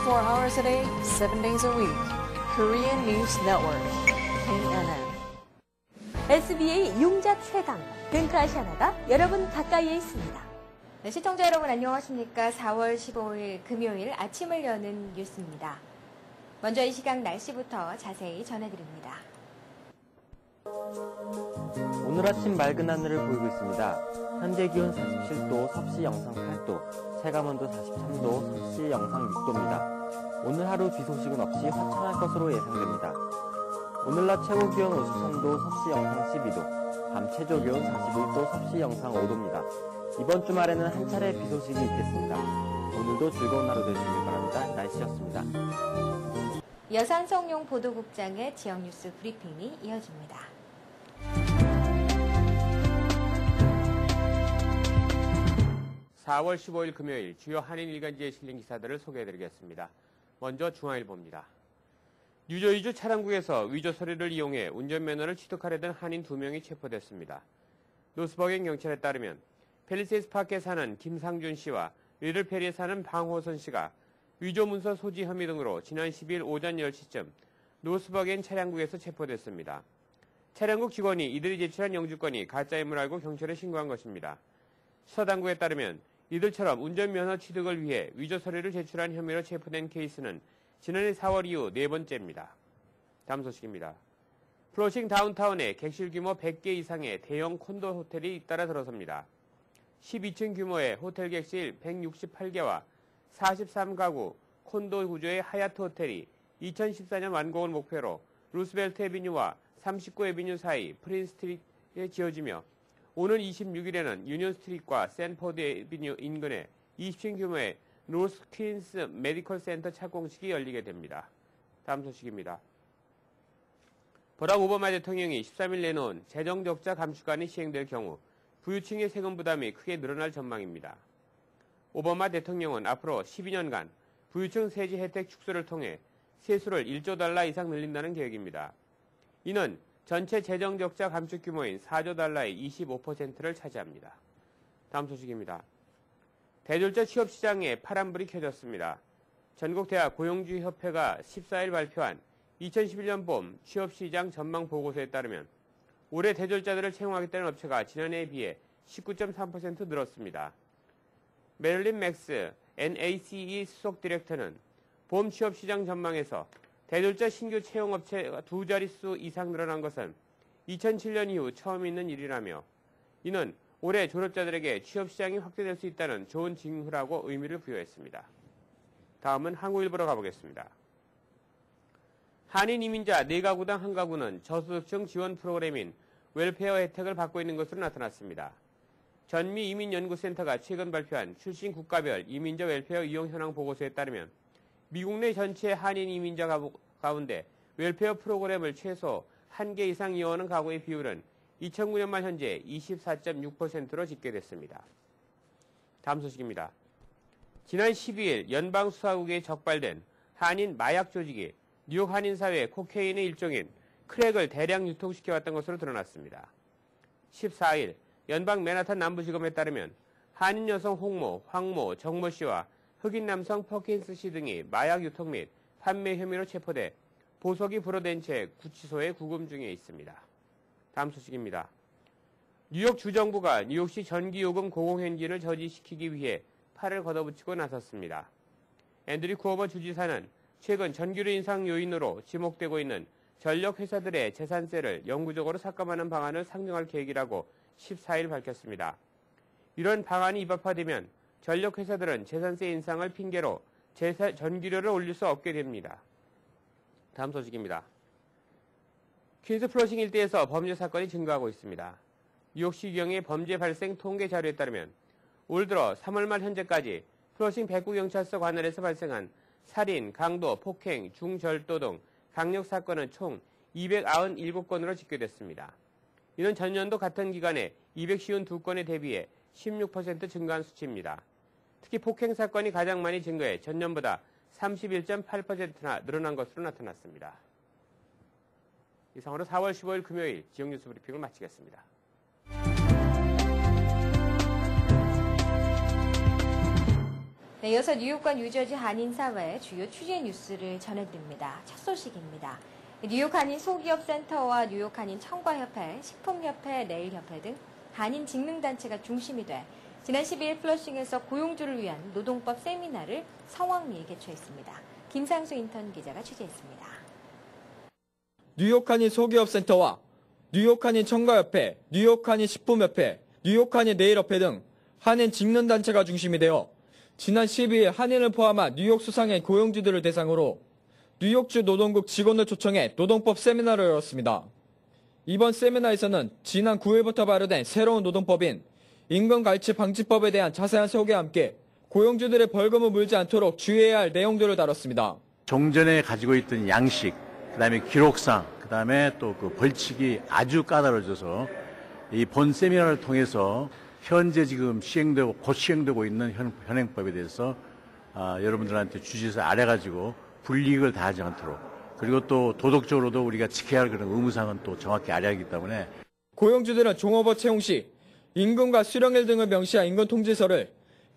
24 hours a day, 7 days a week. Korean News Network, KNN. SBA 용자 최강, 근크아시아나가 여러분 가까이에 있습니다. 네, 시청자 여러분 안녕하십니까? 4월 15일 금요일 아침을 여는 뉴스입니다. 먼저 이 시각 날씨부터 자세히 전해드립니다. 오늘 아침 맑은 하늘을 보이고 있습니다. 현재 기온 47도, 섭씨 영상 8도, 체감온도 43도, 섭씨 영상 6도입니다. 오늘 하루 비 소식은 없이 화창할 것으로 예상됩니다. 오늘 낮 최고 기온 53도, 섭씨 영상 12도, 밤 최저 기온 41도, 섭씨 영상 5도입니다. 이번 주말에는 한 차례 비 소식이 있겠습니다. 오늘도 즐거운 하루 되시길 바랍니다. 날씨였습니다. 여산성용 보도국장의 지역 뉴스 브리핑이 이어집니다. 4월 15일 금요일 주요 한인 일간지에 실린 기사들을 소개해드리겠습니다. 먼저 중앙일보입니다. 뉴저지주 차량국에서 위조 서류를 이용해 운전면허를 취득하려던 한인 2명이 체포됐습니다. 노스버겐 경찰에 따르면 팰리세이스 파크에 사는 김상준 씨와 리들페리에 사는 방호선 씨가 위조 문서 소지 혐의 등으로 지난 10일 오전 10시쯤 노스버겐 차량국에서 체포됐습니다. 차량국 직원이 이들이 제출한 영주권이 가짜임을 알고 경찰에 신고한 것입니다. 수사당국에 따르면 이들처럼 운전면허 취득을 위해 위조 서류를 제출한 혐의로 체포된 케이스는 지난해 4월 이후 네 번째입니다. 다음 소식입니다. 플러싱 다운타운에 객실 규모 100개 이상의 대형 콘도 호텔이 잇따라 들어섭니다. 12층 규모의 호텔 객실 168개와 43가구 콘도 구조의 하얏트 호텔이 2014년 완공을 목표로 루스벨트 에비뉴와 39 에비뉴 사이 프린스 스트리트에 지어지며 오는 26일에는 유니온 스트리트과 샌포드 에비뉴 인근에 20층 규모의 노스 퀸스 메디컬 센터 착공식이 열리게 됩니다. 다음 소식입니다. 버락 오바마 대통령이 13일 내놓은 재정 적자 감축안이 시행될 경우 부유층의 세금 부담이 크게 늘어날 전망입니다. 오바마 대통령은 앞으로 12년간 부유층 세제 혜택 축소를 통해 세수를 1조 달러 이상 늘린다는 계획입니다. 이는 전체 재정 적자 감축 규모인 4조 달러의 25%를 차지합니다. 다음 소식입니다. 대졸자 취업 시장에 파란불이 켜졌습니다. 전국대학 고용주의협회가 14일 발표한 2011년 봄 취업시장 전망 보고서에 따르면 올해 대졸자들을 채용하겠다는 업체가 지난해에 비해 19.3% 늘었습니다. 메릴린 맥스 NACE 수석 디렉터는 봄 취업시장 전망에서 대졸자 신규 채용업체가 2자릿수 이상 늘어난 것은 2007년 이후 처음 있는 일이라며 이는 올해 졸업자들에게 취업시장이 확대될 수 있다는 좋은 징후라고 의미를 부여했습니다. 다음은 한국일보로 가보겠습니다. 한인 이민자 4가구당 1가구는 저소득층 지원 프로그램인 웰페어 혜택을 받고 있는 것으로 나타났습니다. 전미 이민연구센터가 최근 발표한 출신 국가별 이민자 웰페어 이용 현황 보고서에 따르면 미국 내 전체 한인 이민자 가운데 웰페어 프로그램을 최소 1개 이상 이용하는 가구의 비율은 2009년 말 현재 24.6%로 집계됐습니다. 다음 소식입니다. 지난 12일 연방수사국에 적발된 한인 마약 조직이 뉴욕 한인사회 코케인의 일종인 크랙을 대량 유통시켜왔던 것으로 드러났습니다. 14일 연방 맨하탄 남부지검에 따르면 한인 여성 홍모, 황모, 정모 씨와 흑인 남성 퍼킨스 씨 등이 마약 유통 및 판매 혐의로 체포돼 보석이 불어된 채 구치소에 구금 중에 있습니다. 다음 소식입니다. 뉴욕 주정부가 뉴욕시 전기요금 고공행진을 저지시키기 위해 팔을 걷어붙이고 나섰습니다. 앤드류 쿠오모 주지사는 최근 전기료 인상 요인으로 지목되고 있는 전력회사들의 재산세를 영구적으로 삭감하는 방안을 상정할 계획이라고 14일 밝혔습니다. 이런 방안이 입법화되면 전력회사들은 재산세 인상을 핑계로 전기료를 올릴 수 없게 됩니다. 다음 소식입니다. 퀸스 플러싱 일대에서 범죄 사건이 증가하고 있습니다. 뉴욕시경의 범죄 발생 통계 자료에 따르면 올 들어 3월 말 현재까지 플러싱 백구경찰서 관할에서 발생한 살인, 강도, 폭행, 중절도 등 강력 사건은 총 297건으로 집계됐습니다. 이는 전년도 같은 기간에 252건에 대비해 16% 증가한 수치입니다. 특히 폭행 사건이 가장 많이 증가해 전년보다 31.8%나 늘어난 것으로 나타났습니다. 이상으로 4월 15일 금요일 지역 뉴스 브리핑을 마치겠습니다. 네, 이어서 뉴욕과 뉴저지 한인사회의 주요 취재 뉴스를 전해드립니다. 첫 소식입니다. 뉴욕 한인 소기업센터와 뉴욕 한인 청과협회, 식품협회, 네일협회 등 한인 직능단체가 중심이 돼 지난 12일 플러싱에서 고용주를 위한 노동법 세미나를 성황리에 개최했습니다. 김상수 인턴 기자가 취재했습니다. 뉴욕 한인 소기업센터와 뉴욕 한인 청과협회, 뉴욕 한인 식품협회, 뉴욕 한인 네일협회 등 한인 직능단체가 중심이 되어 지난 12일 한인을 포함한 뉴욕 수상의 고용주들을 대상으로 뉴욕주 노동국 직원을 초청해 노동법 세미나를 열었습니다. 이번 세미나에서는 지난 9일부터 발효된 새로운 노동법인 임금갈취 방지법에 대한 자세한 소개와 함께 고용주들의 벌금을 물지 않도록 주의해야 할 내용들을 다뤘습니다. 종전에 가지고 있던 양식, 그다음에 기록상, 그다음에 또 그 벌칙이 아주 까다로워져서 이 본 세미나를 통해서 현재 지금 시행되고 곧 시행되고 있는 현행법에 대해서 여러분들한테 주시해서 알아가지고 불이익을 당하지 않도록, 그리고 또 도덕적으로도 우리가 지켜야 할 그런 의무사항은 또 정확히 알아야 하기 때문에 고용주들은 종업원 채용 시 임금과 수령일 등을 명시한 임금통지서를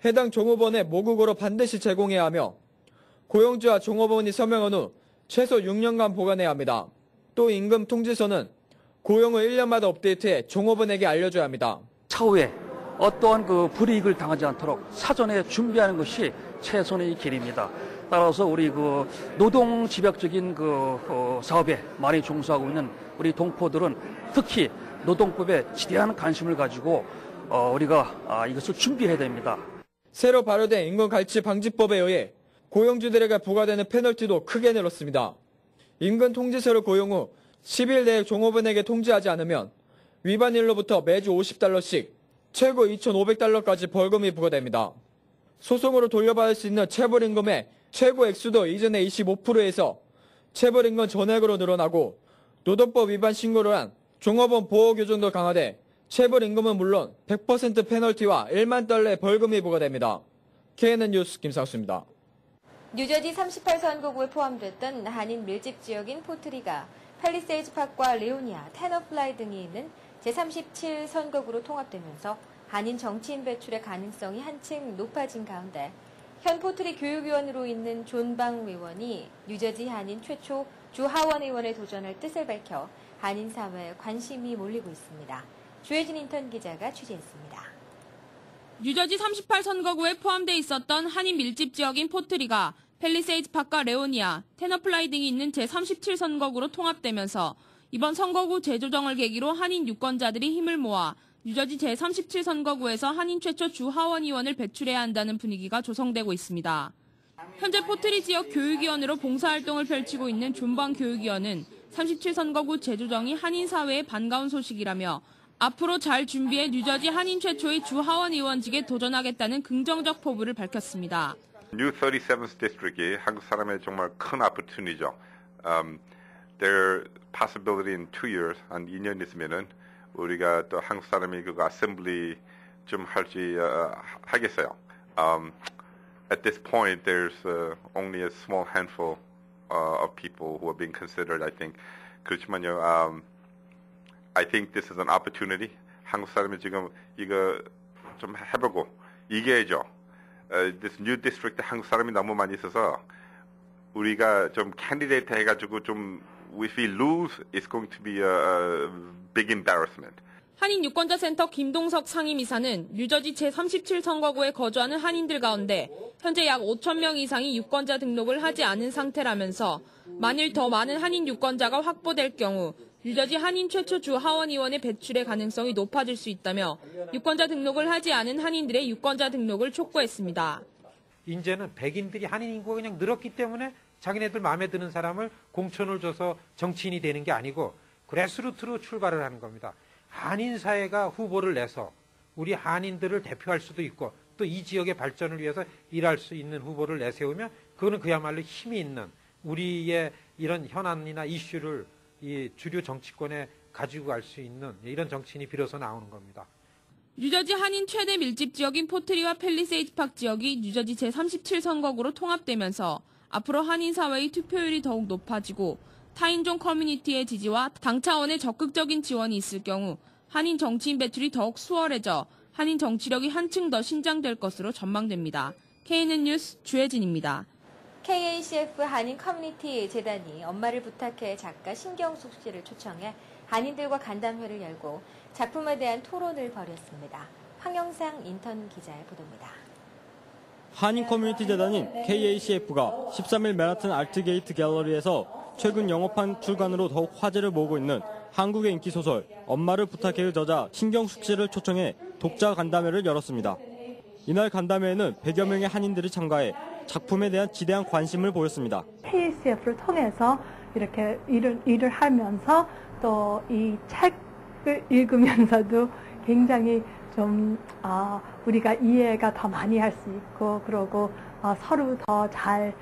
해당 종업원의 모국어로 반드시 제공해야 하며 고용주와 종업원이 서명한 후 최소 6년간 보관해야 합니다. 또 임금통지서는 고용을 1년마다 업데이트해 종업원에게 알려줘야 합니다. 차후에 어떠한 그 불이익을 당하지 않도록 사전에 준비하는 것이 최선의 길입니다. 따라서 우리 그 노동 집약적인 그 사업에 많이 종사하고 있는 우리 동포들은 특히 노동법에 지대한 관심을 가지고 우리가 이것을 준비해야 됩니다. 새로 발효된 임금갈취 방지법에 의해 고용주들에게 부과되는 페널티도 크게 늘었습니다. 임금 통지서를 고용 후 10일 내에 종업원에게 통지하지 않으면 위반일로부터 매주 $50씩, 최고 $2,500까지 벌금이 부과됩니다. 소송으로 돌려받을 수 있는 체불임금의 최고 액수도 이전의 25%에서 체불임금 전액으로 늘어나고 노동법 위반 신고를 한 종업원 보호 규정도 강화돼 체불임금은 물론 100% 페널티와 $10,000의 벌금이 부과됩니다. KNN 뉴스 김상수입니다. 뉴저지 38선거구에 포함됐던 한인 밀집 지역인 포트리가 팰리세이즈 파크와 레오니아, 테너플라이 등이 있는 제37선거구로 통합되면서 한인 정치인 배출의 가능성이 한층 높아진 가운데 현 포트리 교육위원으로 있는 존방 의원이 뉴저지 한인 최초 주 하원 의원에 도전할 뜻을 밝혀 한인 사회에 관심이 몰리고 있습니다. 주혜진 인턴 기자가 취재했습니다. 뉴저지 38선거구에 포함돼 있었던 한인 밀집 지역인 포트리가 팰리세이즈 파크와 레오니아, 테너플라이 등이 있는 제37선거구로 통합되면서 이번 선거구 재조정을 계기로 한인 유권자들이 힘을 모아 뉴저지 제37선거구에서 한인 최초 주 하원 의원을 배출해야 한다는 분위기가 조성되고 있습니다. 현재 포트리 지역 교육위원으로 봉사활동을 펼치고 있는 존방 교육위원은 37선거구 재조정이 한인 사회에 반가운 소식이라며 앞으로 잘 준비해 뉴저지 한인 최초의 주 하원 의원직에 도전하겠다는 긍정적 포부를 밝혔습니다. New 37th District이 한국 사람의 정말 큰 opportunity죠. There possibility in 2 years, 한 2년 있으면은 우리가 또 한국 사람이 그거 assembly 좀 할지 하겠어요. At this point, there's only a small handful of people who are being considered. I think 그렇지만요. I think this is an opportunity. 한국 사람이 지금 이거 좀 해보고 이겨야죠. This new district 한국 사람이 너무 많이 있어서 우리가 좀 candidate 해가지고 좀 if we lose, it's going to be a big embarrassment. 한인 유권자센터 김동석 상임이사는 뉴저지 제37선거구에 거주하는 한인들 가운데 현재 약 5,000명 이상이 유권자 등록을 하지 않은 상태라면서 만일 더 많은 한인 유권자가 확보될 경우 뉴저지 한인 최초 주 하원 의원의 배출의 가능성이 높아질 수 있다며 유권자 등록을 하지 않은 한인들의 유권자 등록을 촉구했습니다. 이제는 백인들이 한인 인구가 그냥 늘었기 때문에 자기네들 마음에 드는 사람을 공천을 줘서 정치인이 되는 게 아니고 그래스루트로 출발을 하는 겁니다. 한인 사회가 후보를 내서 우리 한인들을 대표할 수도 있고 또 이 지역의 발전을 위해서 일할 수 있는 후보를 내세우면 그거는 그야말로 힘이 있는 우리의 이런 현안이나 이슈를 이 주류 정치권에 가지고 갈 수 있는 이런 정치인이 비로소 나오는 겁니다. 뉴저지 한인 최대 밀집 지역인 포트리와 팰리세이즈 파크 지역이 뉴저지 제37선거구로 통합되면서 앞으로 한인 사회의 투표율이 더욱 높아지고 타인종 커뮤니티의 지지와 당 차원의 적극적인 지원이 있을 경우 한인 정치인 배출이 더욱 수월해져 한인 정치력이 한층 더 신장될 것으로 전망됩니다. KNN 뉴스 주혜진입니다. KACF 한인 커뮤니티 재단이 엄마를 부탁해 작가 신경숙 씨를 초청해 한인들과 간담회를 열고 작품에 대한 토론을 벌였습니다. 황영상 인턴 기자의 보도입니다. 한인 커뮤니티 재단인 KACF가 13일 맨하튼 아트게이트 갤러리에서 최근 영업한 출간으로 더욱 화제를 모으고 있는 한국의 인기 소설 엄마를 부탁해의 저자 신경숙 씨를 초청해 독자 간담회를 열었습니다. 이날 간담회에는 100여 명의 한인들이 참가해 작품에 대한 지대한 관심을 보였습니다. KACF를 통해서 이렇게 일을 하면서 또 이 책을 읽으면서도 굉장히 좀 우리가 이해가 더 많이 할 수 있고 그러고 서로 더 잘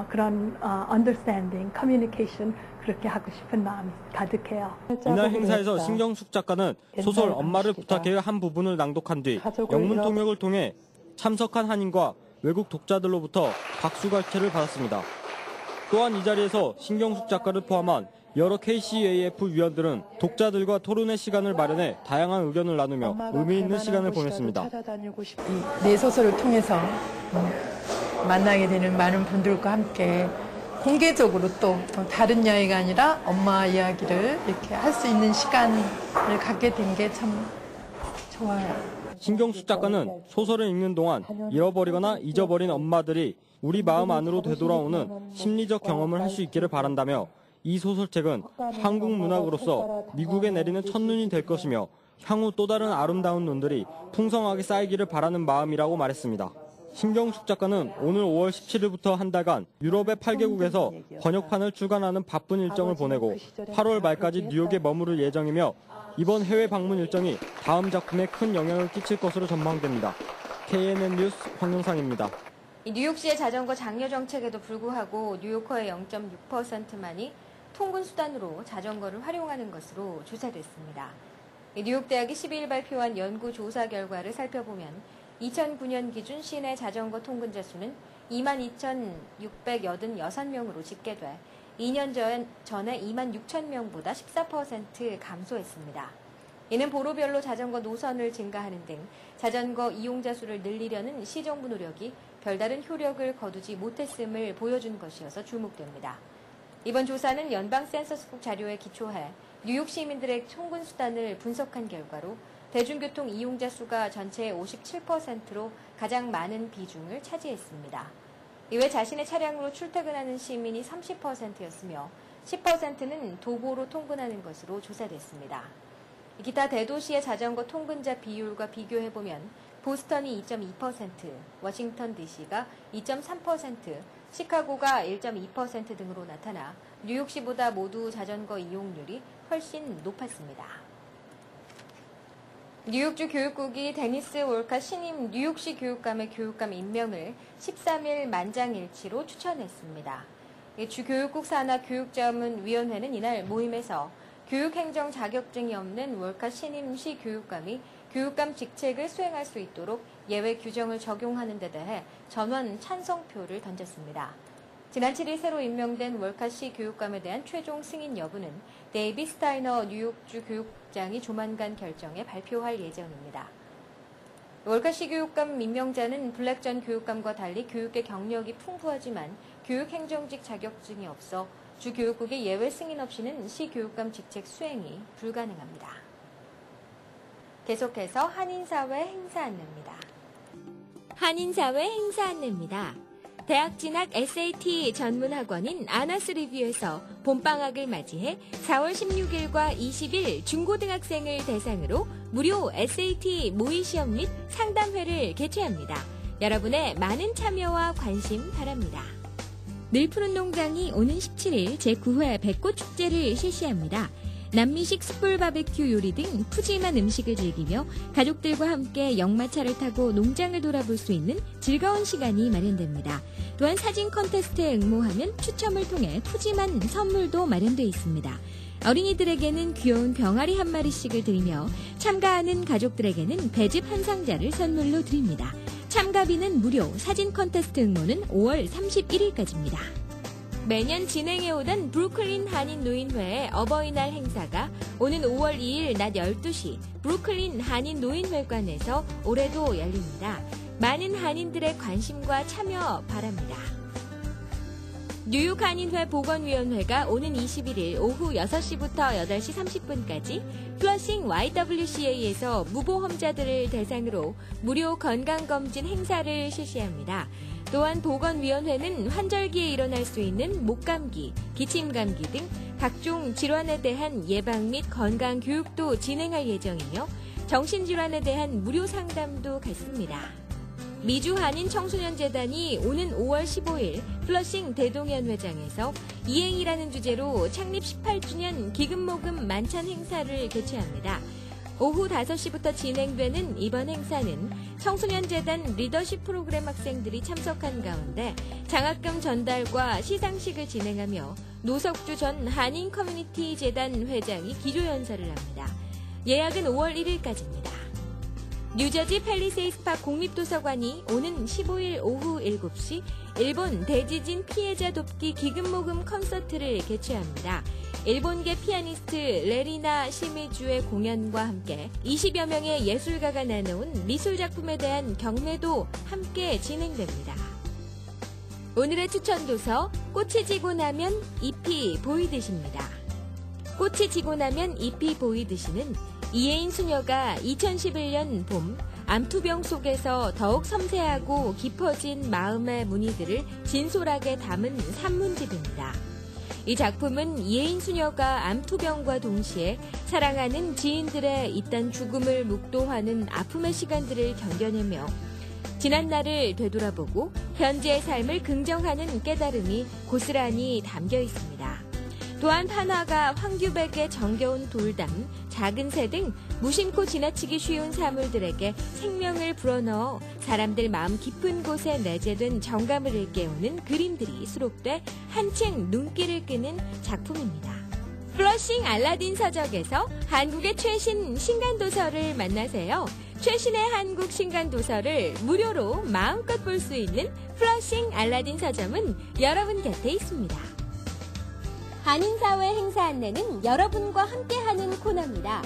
그런 understanding, communication 그렇게 하고 싶은 마음이 가득해요. 이날 행사에서 신경숙 작가는 소설 엄마를 부탁해의 한 부분을 낭독한 뒤 영문 통역을 통해 참석한 한인과 외국 독자들로부터 박수갈채를 받았습니다. 또한 이 자리에서 신경숙 작가를 포함한 여러 KCAF 위원들은 독자들과 토론의 시간을 마련해 다양한 의견을 나누며 의미 있는 시간을 보냈습니다. 내 소설을 통해서 만나게 되는 많은 분들과 함께 공개적으로 또 다른 이야기가 아니라 엄마 이야기를 이렇게 할 수 있는 시간을 갖게 된 게 참 좋아요. 신경숙 작가는 소설을 읽는 동안 잃어버리거나 잊어버린 엄마들이 우리 마음 안으로 되돌아오는 심리적 경험을 할 수 있기를 바란다며 이 소설책은 한국 문학으로서 미국에 내리는 첫눈이 될 것이며 향후 또 다른 아름다운 눈들이 풍성하게 쌓이기를 바라는 마음이라고 말했습니다. 신경숙 작가는 오늘 5월 17일부터 한 달간 유럽의 8개국에서 번역판을 출간하는 바쁜 일정을 보내고 8월 말까지 뉴욕에 머무를 예정이며 이번 해외 방문 일정이 다음 작품에 큰 영향을 끼칠 것으로 전망됩니다. KNN 뉴스 황영상입니다. 뉴욕시의 자전거 장려 정책에도 불구하고 뉴요커의 0.6%만이 통근 수단으로 자전거를 활용하는 것으로 조사됐습니다. 뉴욕대학이 12일 발표한 연구 조사 결과를 살펴보면 2009년 기준 시내 자전거 통근자 수는 22,686명으로 집계돼 2년 전에 26,000명보다 14% 감소했습니다. 이는 보로별로 자전거 노선을 증가하는 등 자전거 이용자 수를 늘리려는 시정부 노력이 별다른 효력을 거두지 못했음을 보여준 것이어서 주목됩니다. 이번 조사는 연방 센서스국 자료에 기초해 뉴욕 시민들의 통근 수단을 분석한 결과로 대중교통 이용자 수가 전체의 57%로 가장 많은 비중을 차지했습니다. 이외 자신의 차량으로 출퇴근하는 시민이 30%였으며 10%는 도보로 통근하는 것으로 조사됐습니다. 기타 대도시의 자전거 통근자 비율과 비교해보면 보스턴이 2.2%, 워싱턴 DC가 2.3%, 시카고가 1.2% 등으로 나타나 뉴욕시보다 모두 자전거 이용률이 훨씬 높았습니다. 뉴욕주 교육국이 데니스 월카 신임 뉴욕시 교육감의 교육감 임명을 13일 만장일치로 추천했습니다. 주 교육국 산하 교육자문위원회는 이날 모임에서 교육행정 자격증이 없는 월카 신임 시 교육감이 교육감 직책을 수행할 수 있도록 예외 규정을 적용하는 데 대해 전원 찬성표를 던졌습니다. 지난 7일 새로 임명된 월카시 교육감에 대한 최종 승인 여부는 데이비 스타이너 뉴욕주 교육장이 조만간 결정해 발표할 예정입니다. 월카시 교육감 임명자는 블랙 전 교육감과 달리 교육계 경력이 풍부하지만 교육행정직 자격증이 없어 주 교육국의 예외 승인 없이는 시 교육감 직책 수행이 불가능합니다. 계속해서 한인사회 행사 안내입니다. 한인사회 행사 안내입니다. 대학 진학 SAT 전문 학원인 아나스 리뷰에서 봄방학을 맞이해 4월 16일과 20일 중고등학생을 대상으로 무료 SAT 모의시험 및 상담회를 개최합니다. 여러분의 많은 참여와 관심 바랍니다. 늘푸른 농장이 오는 17일 제9회 벚꽃축제를 실시합니다. 남미식 숯불 바베큐 요리 등 푸짐한 음식을 즐기며 가족들과 함께 역마차를 타고 농장을 돌아볼 수 있는 즐거운 시간이 마련됩니다. 또한 사진 콘테스트에 응모하면 추첨을 통해 푸짐한 선물도 마련되어 있습니다. 어린이들에게는 귀여운 병아리 한 마리씩을 드리며 참가하는 가족들에게는 배즙 한 상자를 선물로 드립니다. 참가비는 무료, 사진 콘테스트 응모는 5월 31일까지입니다. 매년 진행해오던 브루클린 한인노인회의 어버이날 행사가 오는 5월 2일 낮 12시 브루클린 한인노인회관에서 올해도 열립니다. 많은 한인들의 관심과 참여 바랍니다. 뉴욕 한인회 보건위원회가 오는 21일 오후 6시부터 8시 30분까지 플러싱 YWCA에서 무보험자들을 대상으로 무료 건강검진 행사를 실시합니다. 또한 보건위원회는 환절기에 일어날 수 있는 목감기, 기침감기 등 각종 질환에 대한 예방 및 건강 교육도 진행할 예정이며 정신질환에 대한 무료 상담도 갖습니다. 미주 한인 청소년재단이 오는 5월 15일 플러싱 대동연회장에서 이행이라는 주제로 창립 18주년 기금모금 만찬 행사를 개최합니다. 오후 5시부터 진행되는 이번 행사는 청소년재단 리더십 프로그램 학생들이 참석한 가운데 장학금 전달과 시상식을 진행하며 노석주 전 한인 커뮤니티 재단 회장이 기조연설을 합니다. 예약은 5월 1일까지입니다. 뉴저지 팰리세이드 파크 공립도서관이 오는 15일 오후 7시 일본 대지진 피해자 돕기 기금모금 콘서트를 개최합니다. 일본계 피아니스트 레리나 시미주의 공연과 함께 20여 명의 예술가가 나눠온 미술작품에 대한 경매도 함께 진행됩니다. 오늘의 추천도서 꽃이 지고 나면 잎이 보이듯입니다. 꽃이 지고 나면 잎이 보이듯이는 이혜인 수녀가 2011년 봄 암투병 속에서 더욱 섬세하고 깊어진 마음의 무늬들을 진솔하게 담은 산문집입니다. 이 작품은 이혜인 수녀가 암투병과 동시에 사랑하는 지인들의 잇단 죽음을 묵도하는 아픔의 시간들을 견뎌내며 지난날을 되돌아보고 현재의 삶을 긍정하는 깨달음이 고스란히 담겨 있습니다. 또한 판화가 황규백의 정겨운 돌담, 작은 새 등 무심코 지나치기 쉬운 사물들에게 생명을 불어넣어 사람들 마음 깊은 곳에 내재된 정감을 일깨우는 그림들이 수록돼 한층 눈길을 끄는 작품입니다. 플러싱 알라딘 서적에서 한국의 최신 신간도서를 만나세요. 최신의 한국 신간도서를 무료로 마음껏 볼 수 있는 플러싱 알라딘 서점은 여러분 곁에 있습니다. 한인사회 행사 안내는 여러분과 함께하는 코너입니다.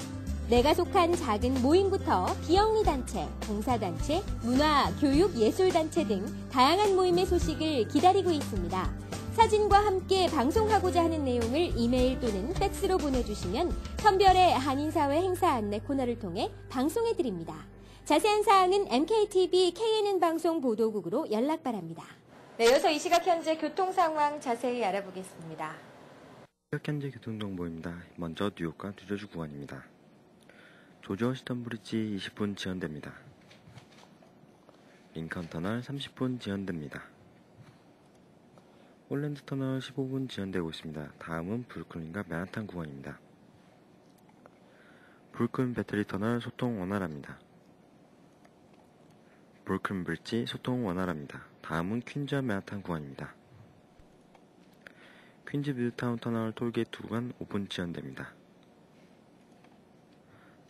내가 속한 작은 모임부터 비영리단체, 봉사단체, 문화, 교육, 예술단체 등 다양한 모임의 소식을 기다리고 있습니다. 사진과 함께 방송하고자 하는 내용을 이메일 또는 팩스로 보내주시면 선별의 한인사회 행사 안내 코너를 통해 방송해드립니다. 자세한 사항은 MKTV KNN 방송 보도국으로 연락 바랍니다. 네, 이어서 이 시각 현재 교통 상황 자세히 알아보겠습니다. 현재 교통정보입니다. 먼저 뉴욕과 뉴저지 구간입니다. 조지 워싱턴 브리지 20분 지연됩니다. 링컨 터널 30분 지연됩니다. 홀랜드 터널 15분 지연되고 있습니다. 다음은 브루클린과 맨하탄 구간입니다. 브루클린 배터리 터널 소통 원활합니다. 브루클린 브리지 소통 원활합니다. 다음은 퀸즈와 맨하탄 구간입니다. 퀸즈 미드타운 터널 톨게이트 구간 5분 지연됩니다.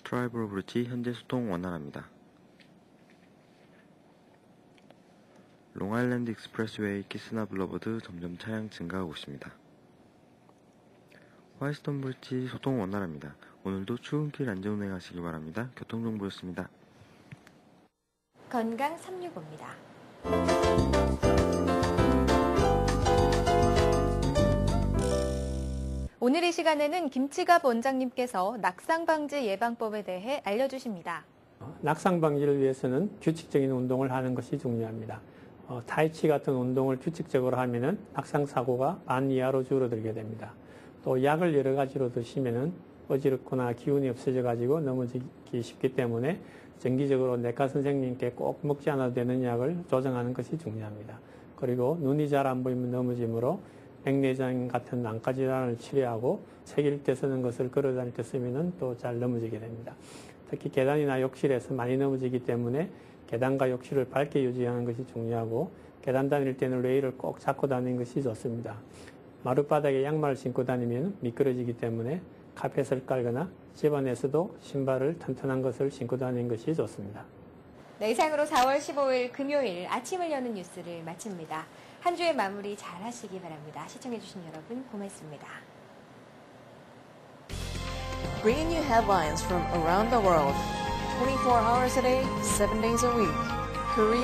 트라이버로 브리지 현재 소통 원활합니다. 롱아일랜드 익스프레스웨이 키스나 블러버드 점점 차량 증가하고 있습니다. 화이트스톤 브리지 소통 원활합니다. 오늘도 출근길 안전운행하시기 바랍니다. 교통정보였습니다. 건강 365입니다. 오늘 이 시간에는 김치갑 원장님께서 낙상 방지 예방법에 대해 알려주십니다. 낙상 방지를 위해서는 규칙적인 운동을 하는 것이 중요합니다. 타이치 같은 운동을 규칙적으로 하면은 낙상 사고가 반 이하로 줄어들게 됩니다. 또 약을 여러 가지로 드시면은 어지럽거나 기운이 없어져 가지고 넘어지기 쉽기 때문에 정기적으로 내과 선생님께 꼭 먹지 않아도 되는 약을 조정하는 것이 중요합니다. 그리고 눈이 잘 안 보이면 넘어지므로 백내장 같은 안과 질환을 치료하고 책일 때 쓰는 것을 걸어 다닐 때 쓰면은 또 잘 넘어지게 됩니다. 특히 계단이나 욕실에서 많이 넘어지기 때문에 계단과 욕실을 밝게 유지하는 것이 중요하고 계단 다닐 때는 레일을 꼭 잡고 다니는 것이 좋습니다. 마룻바닥에 양말을 신고 다니면 미끄러지기 때문에 카펫을 깔거나 집안에서도 신발을 튼튼한 것을 신고 다니는 것이 좋습니다. 네, 이상으로 4월 15일 금요일 아침을 여는 뉴스를 마칩니다. 한 주의 마무리 잘 하시기 바랍니다. 시청해주신 여러분 고맙습니다. Bringing you headlines from around the world, 24 hours a day, 7 days a week. Korean